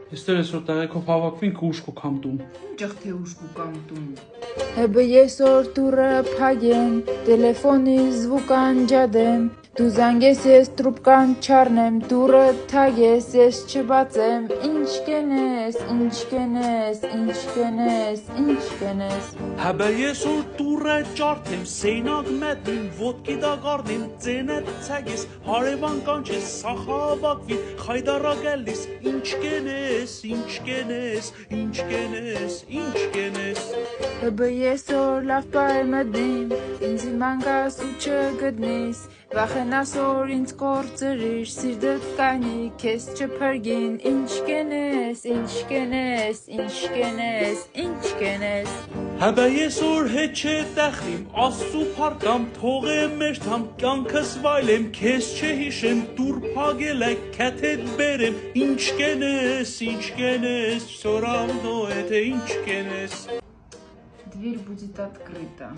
Esther այսօր տեղեքով հավաքվինք ու ուշք ու կամտում։ Ինչ թե ուշք ու կամտում։ Հəbə այսօր տուրը փագեմ, տելեֆոնի զվուկան ջադեմ, դու զանգես ես տրուբկան չառնեմ, տուրը թագես ես չբացեմ, ինչ կենես, ինչ կենես, ինչ կենես, ինչ կենես։ Հəbə այսօր տուրը ջարդեմ, սենակ մետին, ոտքի դագարնեմ, ծենետ ցագես, հարևան կանչես, սախավակվի, խայդարա գալիս, ինչ կենես, ինչ կենես, ինչ կենես, ինչ կենես։ Հəbə այսօր լավ բայ մդին, ինձ մանգաս ու չգտնիս, վախենաս որ ինձ կորցրիր, սիրտդ կանի, քեզ չփրկին, ինչ կենես, ինչ կենես, ինչ կենես, ինչ կենես։ Հəbə այսօր հետ չտախրիմ, աստծու փառքամ, թողեմ մեր թամ, կյանքս վայելեմ, քեզ չհիշեմ, դուր փագել եք, քեթեդ բերեմ, ինչ կենես, всё равно это ինչ կենես։ Дверь будет открыта.